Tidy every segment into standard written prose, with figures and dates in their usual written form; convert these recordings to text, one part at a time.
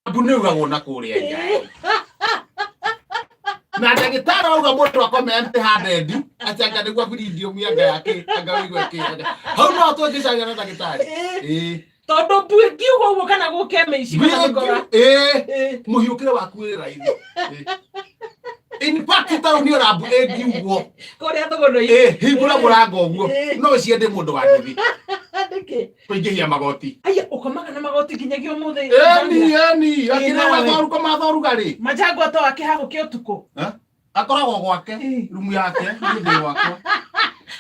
Mbune ugagona kuria ngai. Na ndagĩtarĩ auga mũndũ akomete handendi atanga nĩguo video mianga yake angawigwe kĩanga. Hau no tũngĩcaria na ndagĩtarĩ. Tondu ngiuga ũguo kana gũkeme ici kana mũhiũkĩre waku wĩ raithi. In fact tauni ũrambu ngiuguo. Kũrĩa thũgũrũ hingũra mũrango ũguo no ciende mũndũ wa ndithi. Kũingĩhia magoti. Aya ũkomaga na magoti nginyagia ũmũthĩ. Eni akĩna wathoru komathorugarĩ. Majango to akĩhago kĩ ũtukũ. Akoragwo gwake rumu yake nĩ gwakwa.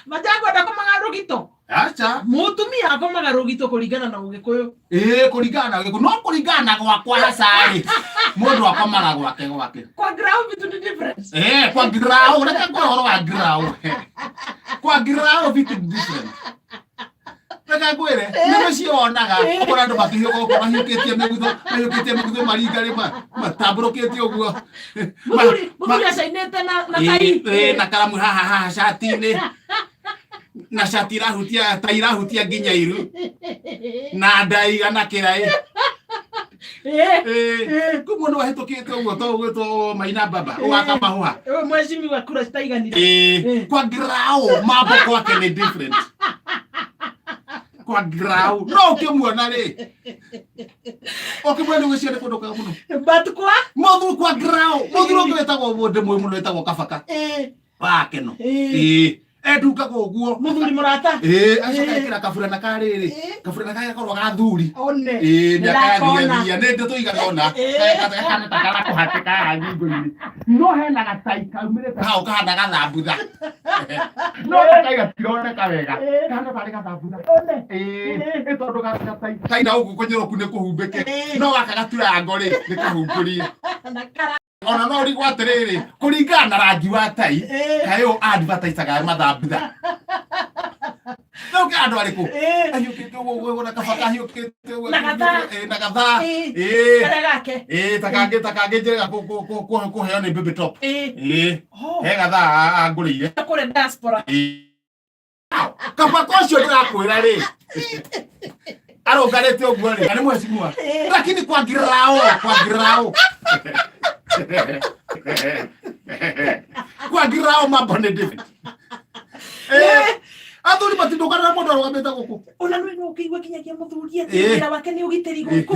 Majango ndakomaga rũgito. Acha Mũtumia akomaga rũgito kũringana na Ũgĩkũyũ. Kũringana na Ũgĩkũyũ no kũringana gwakwa hacarĩ. Mũndũ akomaga gwake. Kwa grau vitu ni difference. Kwa grau reke kwa horo wa grau. Kwa grau vitu ni different. Reke ngwĩre nĩ cionaga ũkora andũ makĩhiũka gũkorwo mahiũkĩtie mũgutho maringa matambũrũkĩtie ũguo. Mũthuri acainĩte na tai. Na karamu haha shati-inĩ. Na shati irahutia tai irahutia nginya iru. Na ndaiga na kĩrai. Kumbe no wahĩtũkĩte ũguo to gwĩtwo Maina Baba ũgaka mahũha. Mwecimi wa kura citaiganire. Kwa grau mambo kwake ni different. Kwa grau no ũkĩmuona rĩ. Ũkĩmuona ũgĩcio nĩ kũndũ kwega mũno. But mũthuri kwa grau mũthuri ũngĩ wĩtagwo mũndũ mũno wĩtagwo Kabaka. Wake no. Edukaga ũguo mũthuri mũrata. Acoka ekĩra kaburana karĩrĩ. Kaburana kaya gakorwo gathuri. One. Nĩakathia nĩ ndeto igana kana takara kũhatĩka ngingo-inĩ. No hena gatai kaumĩrĩte hau kahana gathambutha. No gatai gatironeka wega. Kahana tarĩ gathambutha. Nĩ tondũ gatai na ũguo kũnyoroku nĩ kũhumbĩke. No gaka gaturaga ngorĩ nĩ kahumbũrie. Ona no ũrigwo atĩrĩrĩ kũringana na rangi wa tai kayo advertisaga mathambutha. No ke andũ arĩkũ ahiũkĩte ũguo na Kabaka ahiũkĩte ũguo na gathaa takangĩ njĩrega kũheo nĩ baby top. He gathaa ngũrĩire kũrĩ diaspora. Kabaka ũcio ndĩrakwĩra rĩ arũngarĩte ũguo rĩ na nĩ mwecimua lakini kwa grau kwa grau mambo nĩ different. Athuri matindũkana na mũndũ arũgamĩte gũkũ. Ona nĩ ũkĩigua kinyagia mũthuri wĩra wake nĩ ũgitĩri gũkũ.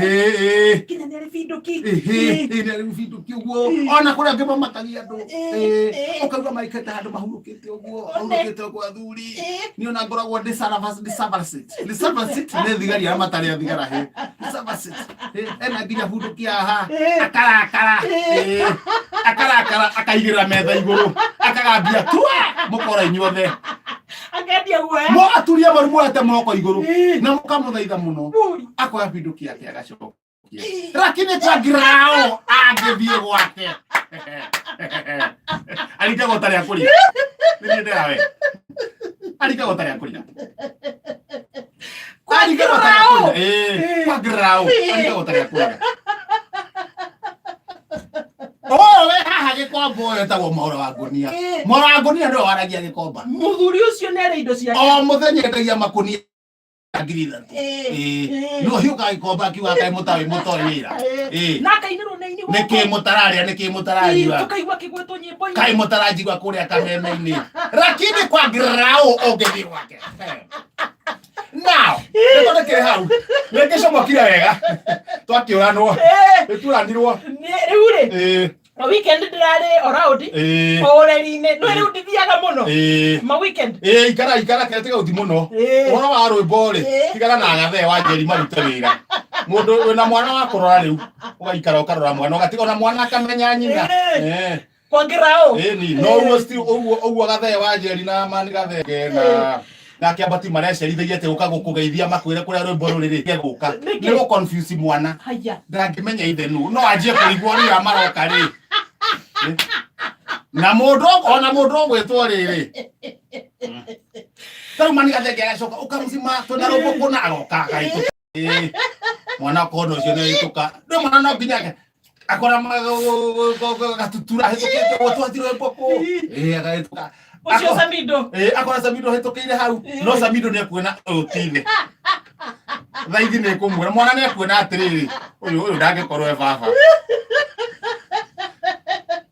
Kinya nĩ arĩ binduki. Nĩ arĩ binduki ũguo. Ona kũrĩa angĩ mamakagia andũ. Ũkauga maikĩte handũ mahurũkĩte ũguo athuri. Niĩ ona ngoragwo ndĩ nĩ thigari arĩa matarĩ a thigara he. Ena nginya bunduki haha. Akarakara akaigĩrĩra metha igũrũ. Akagambia mũkora inyuothe. Agendia guoya. Mo aturia maru mwete moko igũrũ. Na mũkamũthaitha mũno. Akoya binduki yake agacokia. Lakini kwa grau angĩthiĩ gwake. Arika gũtarĩ akũrĩa. Nĩ ndĩrawe. Arika gũtarĩ akũrĩa. Kwa grau. Kwa grau. Arika gũtarĩ akũrĩa. We haha gĩkomba ũyũ etagwo Mwaũra wa Ngũnia. Mwaũra wa Ngũnia nĩwe waragia gĩkomba. Mũthuri ũcio nĩ arĩ indo ciake. O mũthenya endagia makũnia ngiri ithatũ. No hiũka gĩkomba akiuga kaĩ mũtoĩ wĩra. Na akainĩrwo nĩ ini gũkũ. Nĩkĩ mũtarariwa. Tũkaigua kĩgwetwo nyĩmbo-inĩ. Kaĩ mũtaranjigua kũrĩa kameme-inĩ. Lakini kwa grau ũngĩthiĩ gwake. Now, nĩtondũ kĩrĩ hau. Nĩngĩcomokire wega. Twakĩũranwo. Nĩturanirwo. Rĩu rĩ. Weekend ndĩrarĩ oraũndi. Ũreri-inĩ. Nĩ rĩu ndithiaga mũno. Ma weekend. Ikara kete gauti mũno. Ũhoro wa rwĩmbo rĩ. Tigana na gathee wa Njeri marute wĩra. Mũndũ wĩna mwana wa kũrora rĩu. Ũgaikara ũkarora mwana. Ũgatiga ona mwana akamenya nyina. Kwa grau. No ũguo gathee wa Njeri na mani gathee na kĩambati marecerithĩrie atĩ gũka gũkũgeithia makwĩre kũrĩa rwĩmbo rũrĩ gũka nĩ gũ confuse mwana ndangĩmenya ithenu no anjie kũigua rĩrĩa maroka rĩ na mũndũ ũgwĩtwo rĩrĩ tarĩu mani gathenge agacoka ũkamũcima twĩna rũmbũ kũna agoka agaitũka mwana kono ũcio nĩ aitũka rĩu mwana no nginya akora gatutura hĩtũkĩte gũtwatirwo rwĩmbo kũ agaitũka Ucio Samido. Akora Samido hetũkĩire hau. No Samido nĩ akuona ũtine. Thaithi nĩ kũmwĩra mwana nĩ akuona atĩrĩrĩ. Ũyũ ndangĩkorwo baba.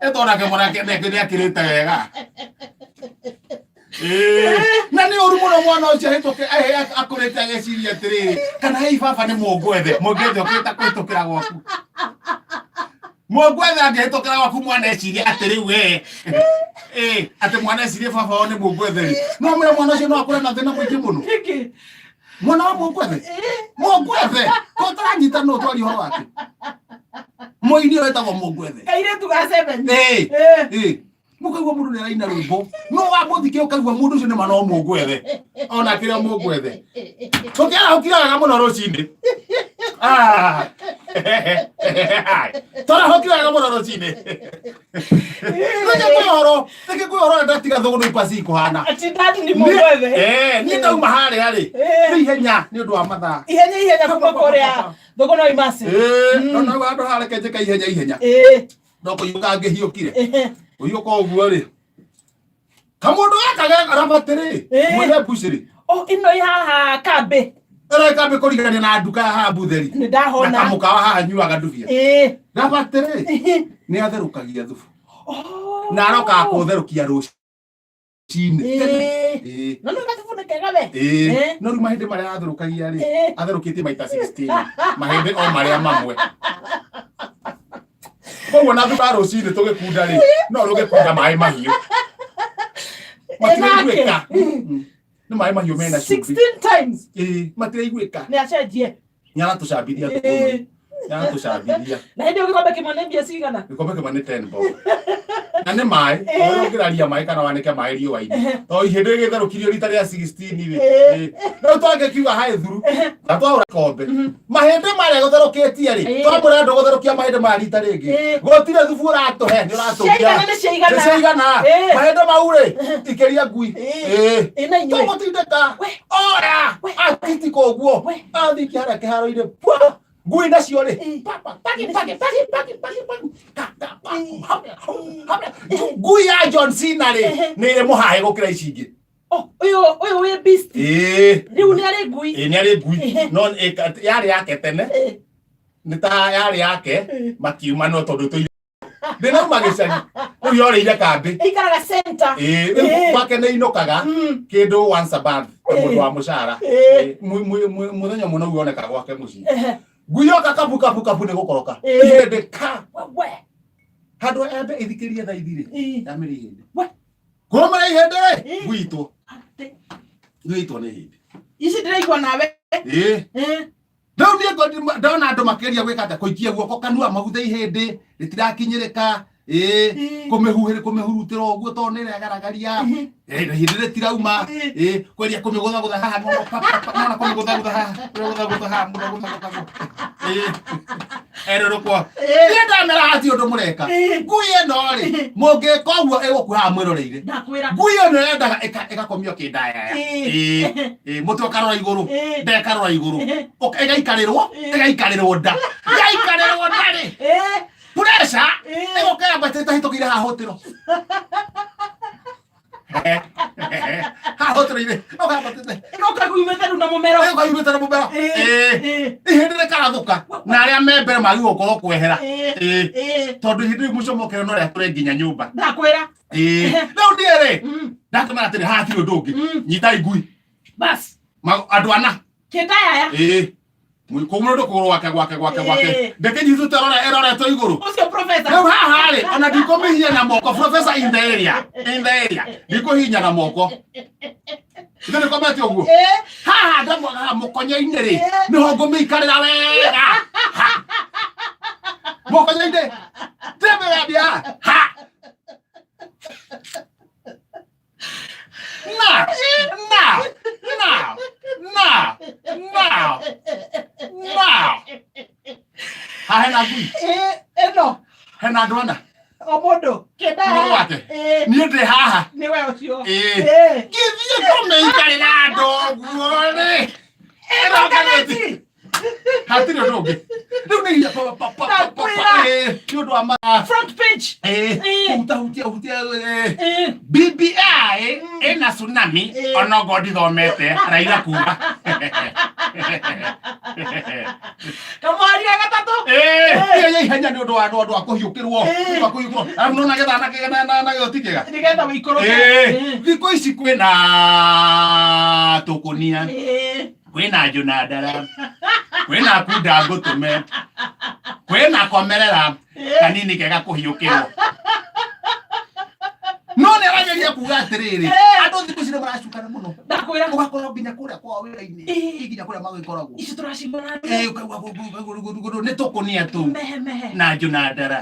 Etonake mwana nĩ akĩrĩte wega. Na nĩ ũru mũno mwana ũcio hetũke akũrĩte ageciria atĩrĩrĩ. Kana hei baba nĩ mũngwethe. Mũngwethe ũkĩta kũhĩtũkĩra gwaku. Mũngwethe angĩhĩtũkĩra gwaku mwana eciria atĩrĩu atĩ mwana ecirie baba wao nĩ mũngwethe. No mwĩra mwana ũcio no akũre na thĩna mũingĩ mũno. Mwana wa mũngwethe. Mũngwethe. Kũtaranyita no twari ũhoro wake. Mũini wetagwo mũngwethe. Kairĩtu ga 7. Mũkaigua mũndũ nĩ araina rwĩmbo. No wamũthikĩ ũkaigua mũndũ ũcio nĩ ma no mũngwethe. Ona kĩrĩa mũngwethe. Tũkĩara ũkiraga mũno rũcinĩ. Tora hokiraga mũno rũcinĩ. Reke kwĩhoro ndatiga thũgũrũ ipasi ikuhana. Ati ndati nĩ mũngwethe. Niĩ ndauma harĩa rĩ. Nĩ ihenya nĩ ũndũ wa mathaa. Ihenya kuma kũrĩa thũgũrũ imasi. Ona andũ hareke njĩka ihenya. No kũiyũka ngĩhiũkire. Ũyũka ũguo rĩ. Kamũndũ gaka garabatĩrĩ. Mwene bucĩrĩ. Ino haha Kambe. Kambe kũrigania na nduka haha Butheri. Nĩ ndahona. Na kamũkawa haha nyuaga ndubia. Gabatĩrĩ. Nĩ atherũkagia thubu. Na aroka kũtherũkia rũcinĩ. No nĩ gatubunĩkega we. No rĩu mahĩndĩ marĩa atherũkagia rĩ. Atherũkĩtie maita 16. Mahĩndĩ o marĩa mamwe. Koguo na thuba rũcinĩ tũgĩkunda rĩ. No rũgĩkunda maĩ mahiũ. Matiraiguĩka. Nĩ maĩ mahiũ mena cumbĩ. 16 times. Matiraiguĩka. Nĩ acenjie. Nĩaratũcambithia thũkũrũ. Nĩaratũcambithia. Na hĩndĩ ĩyo gĩkombe kĩmwe nĩ mbia cigana? Gĩkombe kĩmwe nĩ 10 bob. Na nĩ maĩ. Ũngĩraria maĩ kana wanĩke maĩ riũa-inĩ. To ihĩndĩ gĩtherũkirio rita rĩa 16 rĩ. No twangĩkiuga haĩ thuru. Na twaũra kombe. Mahĩndĩ marĩa gũtherũkĩtie rĩ. Twamũra andũ gũtherũkia mahĩndĩ ma rita rĩngĩ. Gũtirĩ thubu ũratũhe. Nĩ ũratũgia. Nĩ ciigana. Mahĩndĩ mau rĩ. Ikĩria ngui. Tũgũtindĩka. Ora. Atitiko ũguo. Athikia harĩa kĩharo-inĩ. Ngui nacio rĩ. Ngui ya John Cena rĩ. Nĩ ĩrĩ mũhahe gũkĩra ici ingĩ. Ũyũ wĩ beast. Rĩu nĩ arĩ ngui. Nĩ arĩ ngui. No yarĩ yake tene. Nĩ ta yarĩ yake. Makiuma no tondũ tũire. Ndĩnauma gĩcagi. Rĩu yorĩire Kambe. Ĩikaraga center. Rĩu gwake nĩ inũkaga kĩndũ once a month. Mũndũ wa mũcara. Mũthenya mũno woneka gwake mũciĩ. Ngui yoka kabu nĩ gũkoroka. Ihĩndĩ ka. Handũ ambe ithikĩrie thaa ithirĩ. Yamĩrĩ ihĩndĩ. Kũrũmĩra ihĩndĩ rĩ. Gwitũ. Gwitũ nĩ ihĩndĩ. Ici ndĩraigua nawe. Rĩu niĩ ndona andũ makĩria gwĩka atĩ kũikia guoko kanua maguta ihĩndĩ rĩtirakinyĩrĩka. Kũmĩhurutĩra ũguo tondũ nĩ ĩregaragaria. Ihĩndĩ rĩtirauma. Kweria kũmĩgũthagũtha haha. Nona kũmĩgũthagũtha haha. Kũmĩgũthagũtha haha. Erũrũkwo. Niĩ ndamera hati ũndũ mũreka. Ngui ĩno rĩ. Mũngĩka ũguo ĩgũkuhaga mwĩroreire. Ngui ĩno yendaga ĩgakomio kĩndaya. Mũtwe ũkarora igũrũ. Nda ĩkarora igũrũ. Ĩgaikarĩrwo nda. Yaikarĩrwo nda rĩ. Pressure. Ĩgũkĩra mbatĩte hĩtũkĩire haha hũtĩro. Haha hũtĩro-inĩ. Ũkaguimĩte rĩu na mũmero. Ũkaguimĩte na mũmero. Ihĩndĩ rĩkarathũka. Na arĩa me mbere magĩrĩirwo gũkorwo kwehera. Tondũ ihĩndĩ rĩu mũcomokerwo no rĩatũre nginya nyũmba. Ndakwĩra. Rĩu niĩ rĩ. Ndakamera atĩrĩ haha hatirĩ ũndũ ũngĩ. Nyitai ngui. Bas. Andũ ana. Kĩndaya. Kũmũndũ kũgũrũ gwake. Ndĩkĩnyitũte ĩroretwo igũrũ. Ũcio professor. Rĩu haha rĩ, ona ndikũmĩhinya na moko. Professor in the area. Ndikũhinya na moko. Ithe nĩkomete ũguo. Haha ndamwaga haha mũkonyo-inĩ rĩ, nĩho ngũmĩikarĩra wega. Mũkonyo-inĩ. Ndĩmĩwendia. Now. Ha hena ngui. Ĩno. Hena andũ ana. O mũndũ. Mũndũ wake. Niĩ ndĩ haha. Nĩwe ũcio. Gĩthiĩ kũmĩikarĩra andũ ũguo rĩ. Ĩrokanĩti. Hatirĩ ũndũ ũngĩ. Rĩu nĩ hinya nĩ ũndũ wa front page. Hutia BBI ena tsunami ona godi thomete Raila kuga Kamwari gatatu ihenya ni undu wa andu akuhiukirwo nona gethana na giotikega nigetha wikoroke thiko ici kwina tukunia kwina Jonadara kwina kunda ngutume kwina komerera kanini kega kuhiukirwo no ne rageria kuga atiriri andu thiko cire maracukana muno ndakwira ugakorwo nginya kuria kwa wira-ini nginya kuria magikoragwo ici turacimona ni tukunia tu na Jonadara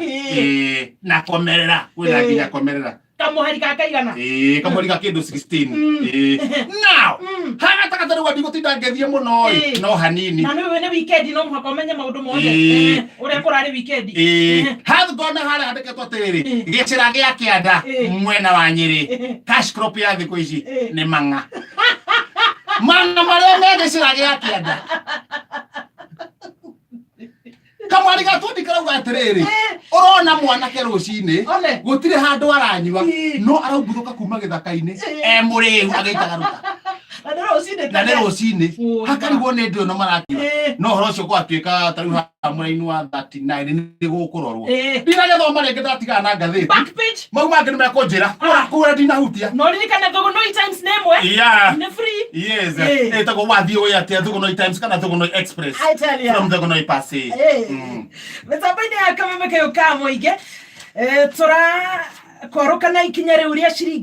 na komerera kwina nginya komerera kamuhari kakaigana kamuhari ka kindu 16 now hana takatari wa bigutinda ngethie muno no hanini na niwe ne weekend no muhaka umenye maundu mothe uria kurari weekend hath gone hara handiketwo tiriri gicira gia kianda mwena wa Nyeri cash crop ya thiku ici ni manga maria me gicira gia kianda kamwari gatundi karauga atiriri urona mwanake rucini gutire handu aranyua no araubuthuka kuma githaka-ini muriu agaitaga ruta na ne rucini hakarigwo ni ndio no marakiwa no horo ucio gwatuika tariu hamwe-ini wa 39 ni gukurorwo ndinagethoma ringi ndatigana na ngathiti mau mangi ni mekunjira kura ndinahutia no ririkane Thugunoi Times nemwe ni free yes etagwo wathie we atia Thugunoi Times kana Thugunoi Express from Thugunoi Passage metabaini akameme kayo ka muingi tura korokana ikinya riu ria ciringi